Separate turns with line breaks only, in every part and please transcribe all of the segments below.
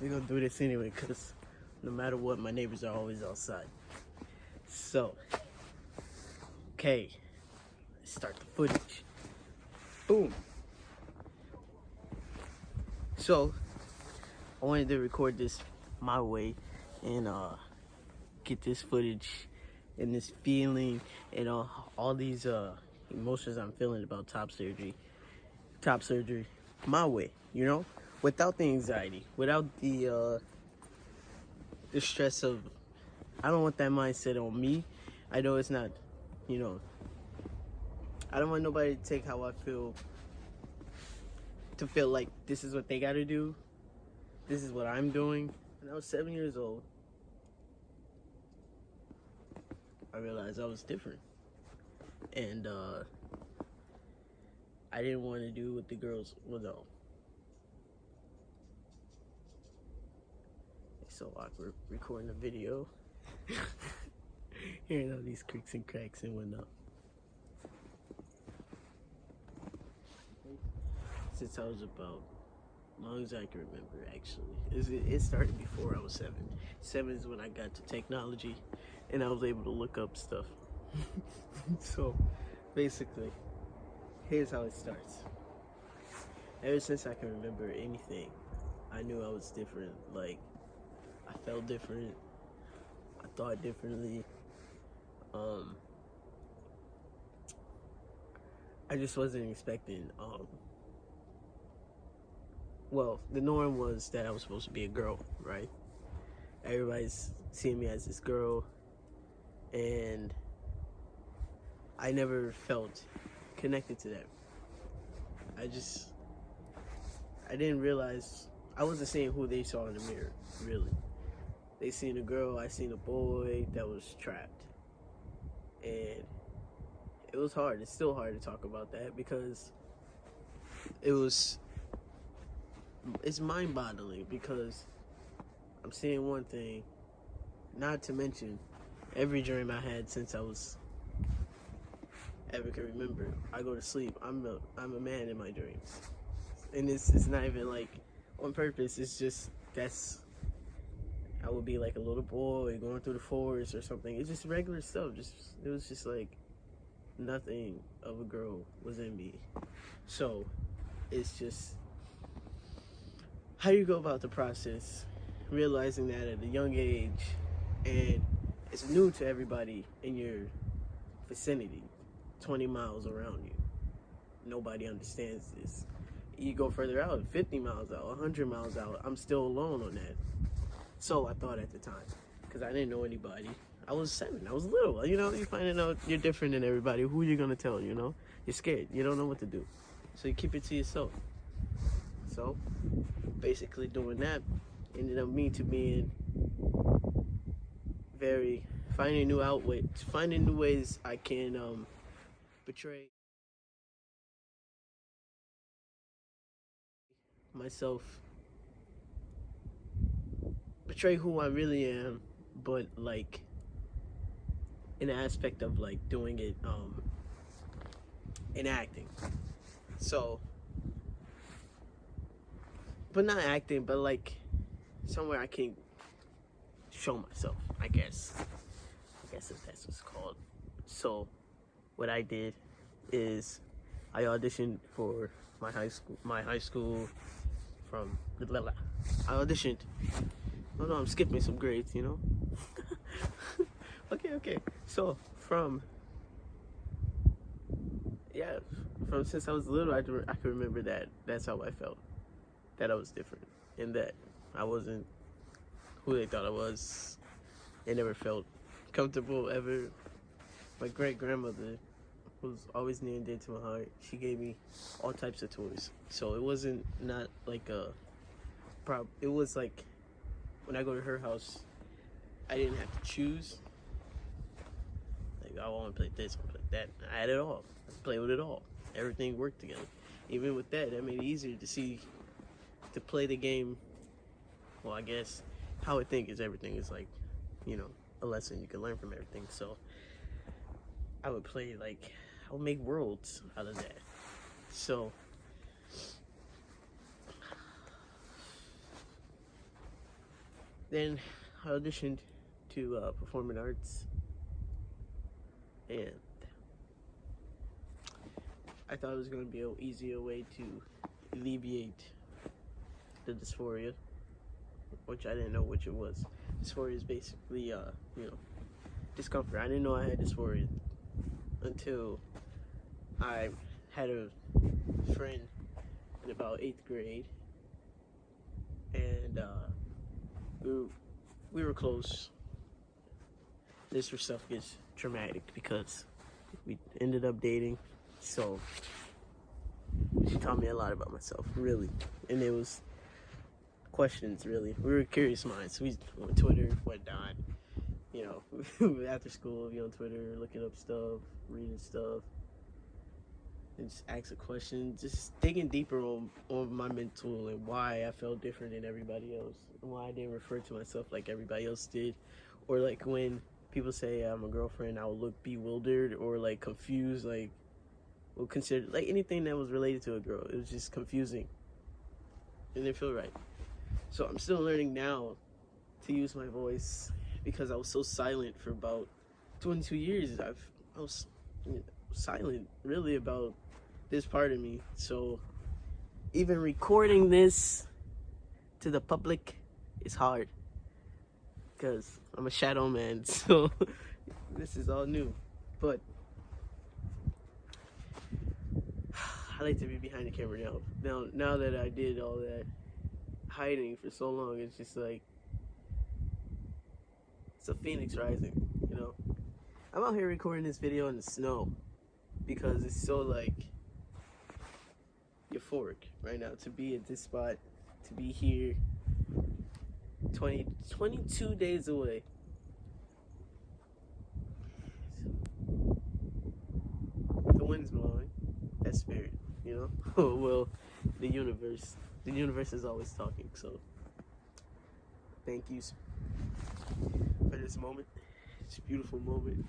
we're gonna do this anyway, because no matter what, my neighbors are always outside. So, okay, let's start the footage. Boom. So, I wanted to record this my way and get this footage and this feeling and all these emotions I'm feeling about top surgery my way, you know, without the anxiety, without the stress of, I don't want that mindset on me. I know it's not, you know, I don't want nobody to take how I feel, to feel like this is what they gotta do, this is what I'm doing. When I was 7 years old, I realized I was different, and I didn't want to do what the girls would know. It's so awkward recording a video, hearing all these creaks and cracks and whatnot. Since I was about, as long as I can remember, actually, it started before I was 7. 7 is when I got to technology, and I was able to look up stuff. So, basically, here's how it starts. Ever since I can remember anything, I knew I was different. Like, I felt different. I thought differently. I just wasn't expecting. Well, the norm was that I was supposed to be a girl, right? Everybody's seeing me as this girl, and I never felt connected to that. I didn't realize, I wasn't seeing who they saw in the mirror, really. They seen a girl, I seen a boy that was trapped. And it was hard. It's still hard to talk about that because it's mind-boggling, because I'm seeing one thing, not to mention every dream I had since I was ever can remember. I go to sleep, I'm a man in my dreams. And it's not even like on purpose, it's just, I would be like a little boy going through the forest or something. It's just regular stuff. It was just like nothing of a girl was in me. So it's just how you go about the process, realizing that at a young age, and it's new to everybody in your vicinity, 20 miles around you. Nobody understands this. You go further out, 50 miles out, 100 miles out, I'm still alone on that. So I thought at the time, because I didn't know anybody. I was 7, I was little, you know, you're finding out you're different than everybody. Who are you gonna tell, you know? You're scared, you don't know what to do. So you keep it to yourself. So, basically doing that ended up me to being finding new ways I can portray myself, portray who I really am, but like in the aspect of like doing it in acting. So, but not acting, but like somewhere I can show myself, I guess if that's what's called. So what I did is I auditioned for my high school from I auditioned. Oh no, I'm skipping some grades, you know. Okay. So from since I was little, I can remember that that's how I felt. That I was different, and that I wasn't who they thought I was. They never felt comfortable ever. My great grandmother was always near and dear to my heart. She gave me all types of toys, so it wasn't not like a problem. It was like when I go to her house, I didn't have to choose. Like, I want to play this, I want to play that. I had it all. I play with it all. Everything worked together. Even with that made it easier to play the game. Well, I guess how I think is everything is like, you know, a lesson you can learn from everything. So I would play, like, I would make worlds out of that. So Then I auditioned to performing arts, and I thought it was going to be an easier way to alleviate the dysphoria, which I didn't know which it was. Dysphoria is basically, discomfort. I didn't know I had dysphoria until I had a friend in about 8th grade, and we were close. This stuff gets traumatic because we ended up dating, so she taught me a lot about myself, really, and it was questions, really. We were curious minds. We on Twitter, whatnot, after school, be on Twitter, looking up stuff, reading stuff, and just asking questions, just digging deeper on my mental and why I felt different than everybody else, and why I didn't refer to myself like everybody else did, or like when people say I'm a girlfriend, I would look bewildered or like confused, like, well, consider like anything that was related to a girl. It was just confusing. It didn't feel right. So I'm still learning now to use my voice because I was so silent for about 22 years. I was silent really about this part of me. So even recording this to the public is hard because I'm a shadow man. So this is all new. But I like to be behind the camera now. Now that I did all that hiding for so long, it's just like it's a phoenix rising, I'm out here recording this video in the snow because it's so like euphoric right now to be at this spot, to be here 22 days away. The wind's blowing. That's spirit, well, the universe is always talking, so thank you for this moment, this beautiful moment.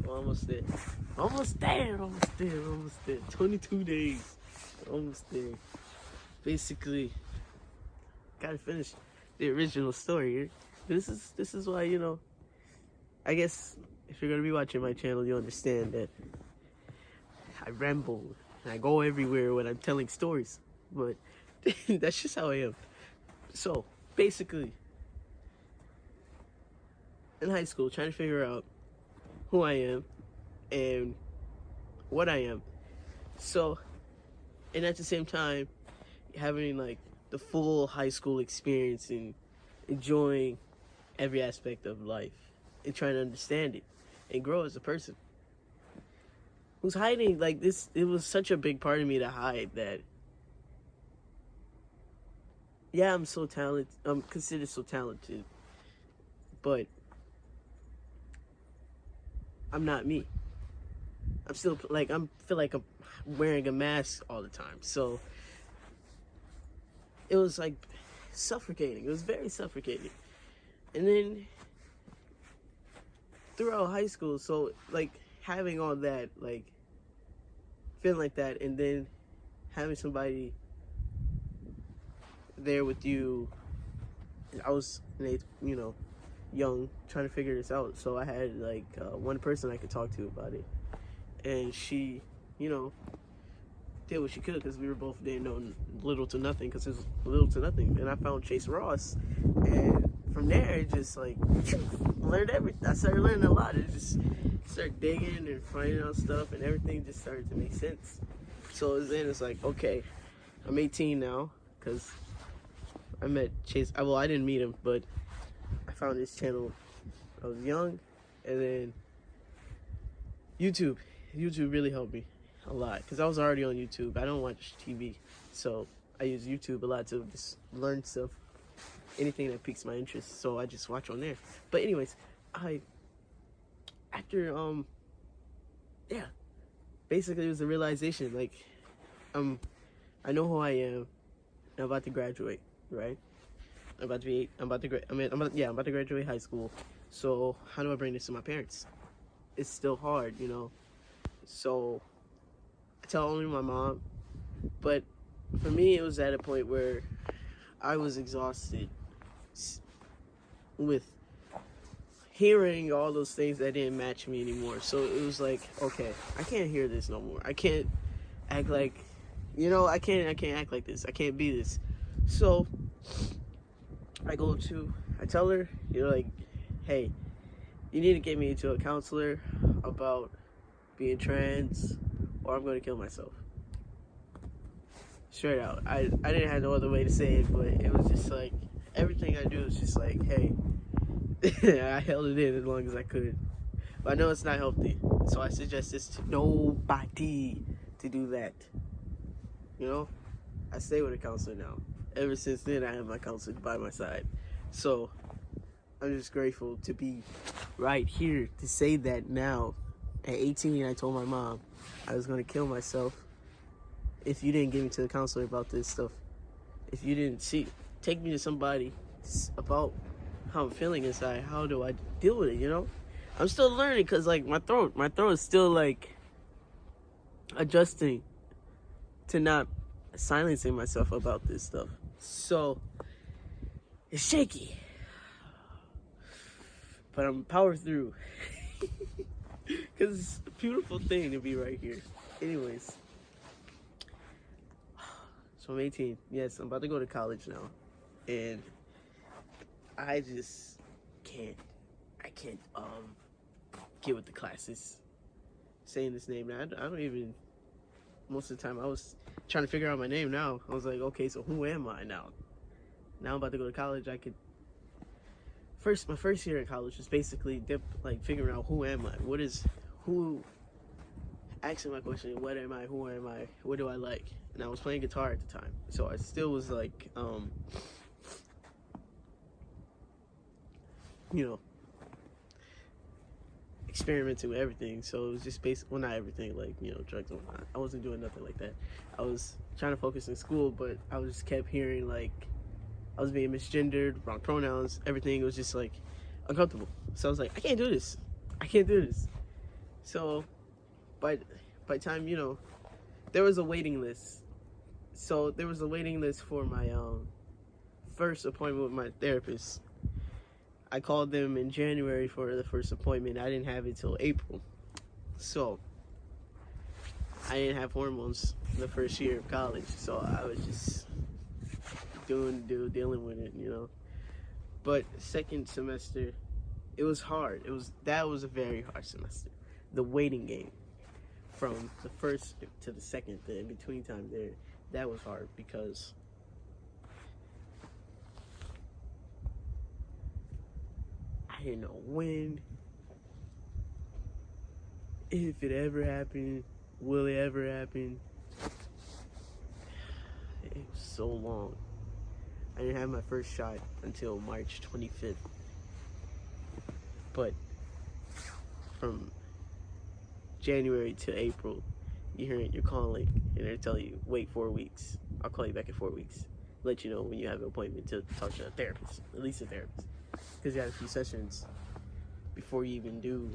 Almost there. 22 days, almost there. Basically, gotta finish the original story. This is why, I guess if you're gonna be watching my channel, you understand that I ramble and I go everywhere when I'm telling stories, but that's just how I am. So basically, in high school, trying to figure out who I am and what I am. So, and at the same time, having like the full high school experience and enjoying every aspect of life and trying to understand it and grow as a person. Who's hiding like this? It was such a big part of me to hide that. Yeah, I'm so talented. I'm considered so talented, but I'm not me. I'm still like feel like I'm wearing a mask all the time. So it was like suffocating. It was very suffocating. And then throughout high school, so like having all that, like feeling like that, and then having somebody there with you. I was young, trying to figure this out. So I had like one person I could talk to about it, and she, did what she could because we were both didn't know little to nothing because it was little to nothing. And I found Chase Ross, and from there it just like learned everything. I started learning a lot. It just started digging and finding out stuff, and everything just started to make sense. So then it's like, okay, I'm 18 now because I met Chase. Well, I didn't meet him, but I found his channel. I was young, and then YouTube really helped me a lot because I was already on YouTube. I don't watch TV, so I use YouTube a lot to just learn stuff, anything that piques my interest. So I just watch on there. But anyways, basically it was a realization. Like, I know who I am. I'm about to graduate, right? I'm about to graduate high school. So how do I bring this to my parents? It's still hard, So I tell only my mom. But for me, it was at a point where I was exhausted with hearing all those things that didn't match me anymore. So it was like, okay, I can't hear this no more. I can't act like, I can't act like this. I can't be this. So I tell her, like, hey, you need to get me to a counselor about being trans, or I'm going to kill myself. Straight out. I didn't have no other way to say it, but it was just like, everything I do is just like, hey, I held it in as long as I could. But I know it's not healthy, so I suggest this to nobody to do that. I stay with a counselor now. Ever since then, I have my counselor by my side. So I'm just grateful to be right here to say that now. At 18, I told my mom I was going to kill myself if you didn't get me to the counselor about this stuff. If you didn't take me to somebody about how I'm feeling inside, how do I deal with it, I'm still learning because, like, my throat is still, like, adjusting to not silencing myself about this stuff. So, it's shaky. But I'm power through. Because it's a beautiful thing to be right here. Anyways. So I'm 18. Yes, I'm about to go to college now. And I just can't. I can't get with the classes. Saying this name now. I don't even. Most of the time I was trying to figure out my name now. I was like, okay, so who am I now? Now I'm about to go to college. I could. My first year in college was basically figuring out who am I? Asking my question, what am I? Who am I? What do I like? And I was playing guitar at the time. So I still was like, experimenting with everything. So it was just not everything, like, drugs and whatnot. I wasn't doing nothing like that. I was trying to focus in school, but I just kept hearing, like, I was being misgendered, wrong pronouns, everything. It was just, like, uncomfortable. So I was like, I can't do this. So by the time, there was a waiting list. So there was a waiting list for my first appointment with my therapist. I called them in January for the first appointment. I didn't have it till April. So I didn't have hormones the first year of college. So I was just dealing with it, But second semester, it was hard. That was a very hard semester. The waiting game from the first to the second, the in between time there, that was hard because I didn't know when, if it ever happened, will it ever happen. It was so long. I didn't have my first shot until March 25th. But from January to April, you're calling and they're telling you, wait 4 weeks. I'll call you back in 4 weeks. Let you know when you have an appointment to talk to a therapist, at least a therapist. Because you have a few sessions before you even do.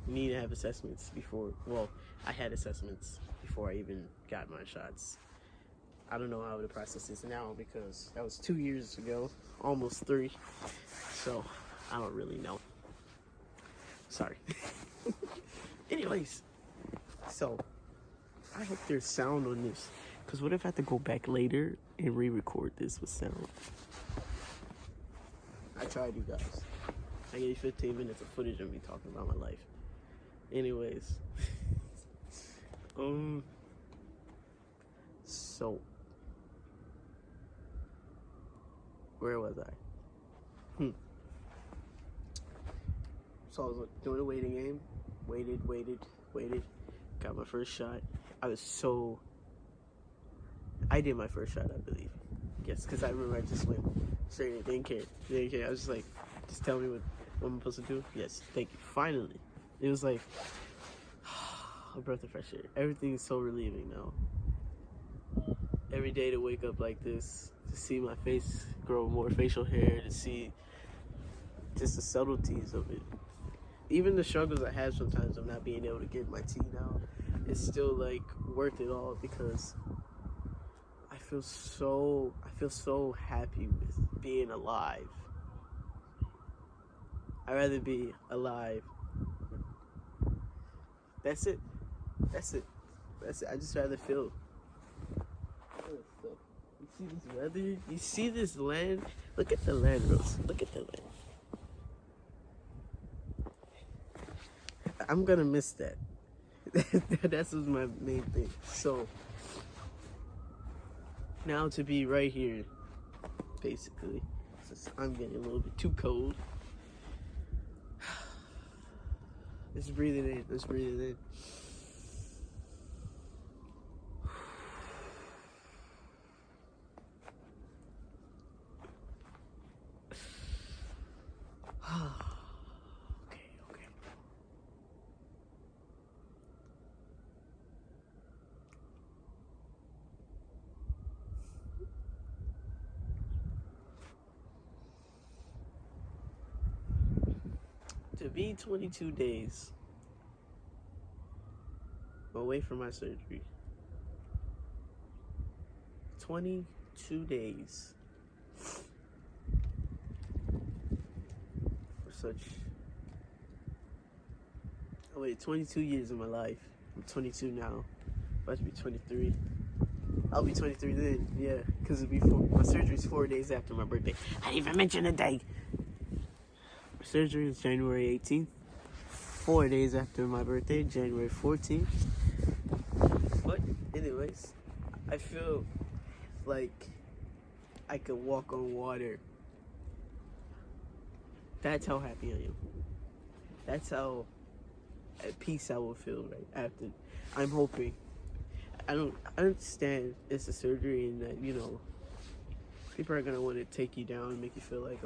You need to have assessments before, I had assessments before I even got my shots. I don't know how the process is now because that was 2 years ago, almost 3. So I don't really know. Sorry. Anyways, so I hope there's sound on this. Because what if I have to go back later and re-record this with sound? I tried, you guys. I gave you 15 minutes of footage of me talking about my life. Anyways. So. Where was I? So I was doing a waiting game. Waited. Got my first shot. I did my first shot, I believe. Yes, because I remember I just went straight in. Didn't care. I was just like, just tell me what I'm supposed to do. Yes, thank you. Finally. It was like a breath of fresh air. Everything is so relieving now. Every day to wake up like this, to see my face grow more facial hair, to see just the subtleties of it. Even the struggles I have sometimes of not being able to get my tea now, it's still like worth it all because I feel so happy with being alive. I'd rather be alive. That's it. I just rather feel. You see this weather? You see this land? Look at the land, Rose. Look at the land. I'm gonna miss that. That's my main thing. So now to be right here, basically, since I'm getting a little bit too cold. Let's breathe it in. Let's breathe it in. Okay. To be 22 days away from my surgery. 22 days. For such. I waited 22 years of my life. I'm 22 now. About to be 23. I'll be 23 then, yeah. Because my surgery's 4 days after my birthday. I didn't even mention the day. My surgery is January 18th. 4 days after my birthday, January 14th. But anyways, I feel like I could walk on water. That's how happy I am. That's how at peace I will feel right after. I'm hoping. I understand it's a surgery and that, people are gonna want to take you down and make you feel like,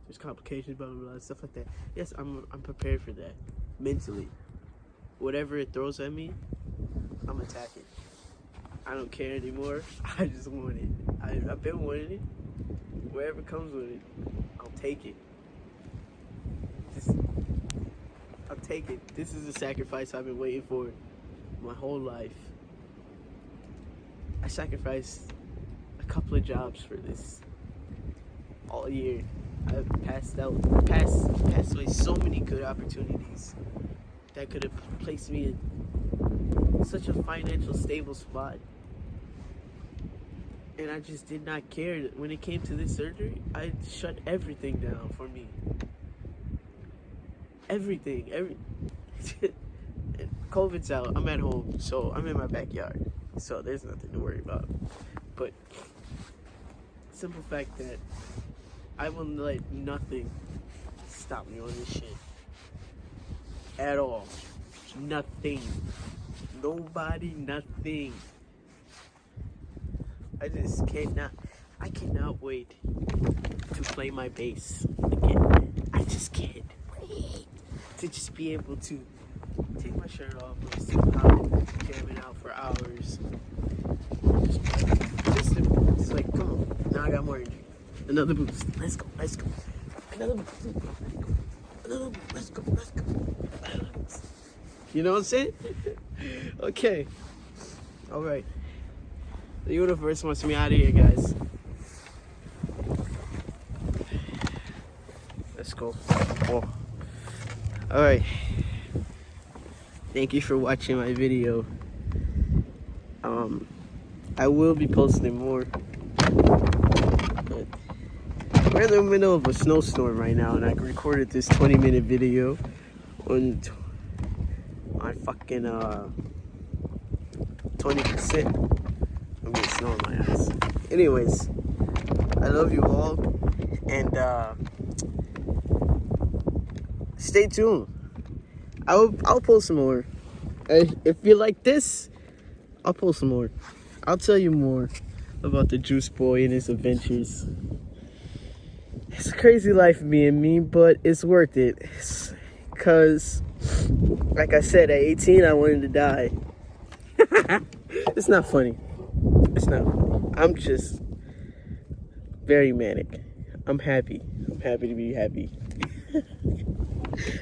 there's complications, blah blah blah, stuff like that. Yes, I'm prepared for that mentally. Whatever it throws at me, I'm attacking. I don't care anymore. I just want it. I've been wanting it. Wherever comes with it, I'll take it. I'll take it. This is a sacrifice I've been waiting for my whole life. I sacrificed a couple of jobs for this all year. I've passed away so many good opportunities that could have placed me in such a financial stable spot. And I just did not care. When it came to this surgery, I shut everything down for me. Everything. COVID's out. I'm at home, so I'm in my backyard. So there's nothing to worry about. But simple fact that I will let nothing stop me on this shit. At all. Nothing. Nobody, nothing. I cannot wait to play my bass again. I just can't wait to just be able to take my shirt off and sit out, jamming out for hours. Just like, come on, now I got more energy. Another boost. Let's go. Another boost. Another boost. Let's go. You know what I'm saying? Okay. All right. The universe wants me out of here, guys. Let's go. Oh. All right. Thank you for watching my video. I will be posting more. But we're in the middle of a snowstorm right now, and I recorded this 20-minute video on fucking 20%. I'm getting snow in my eyes. Anyways, I love you all, and stay tuned. I'll post some more. If you like this, I'll post some more. I'll tell you more about the Juice Boy and his adventures. It's a crazy life being me, but it's worth it. Because, like I said, at 18, I wanted to die. It's not funny. It's not funny. I'm just very manic. I'm happy. I'm happy to be happy.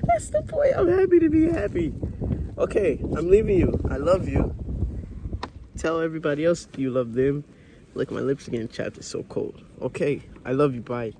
That's the point. I'm happy to be happy. Okay, I'm leaving you. I love you. Tell everybody else you love them. Look, my lips are getting chapped. It's so cold. Okay, I love you. Bye.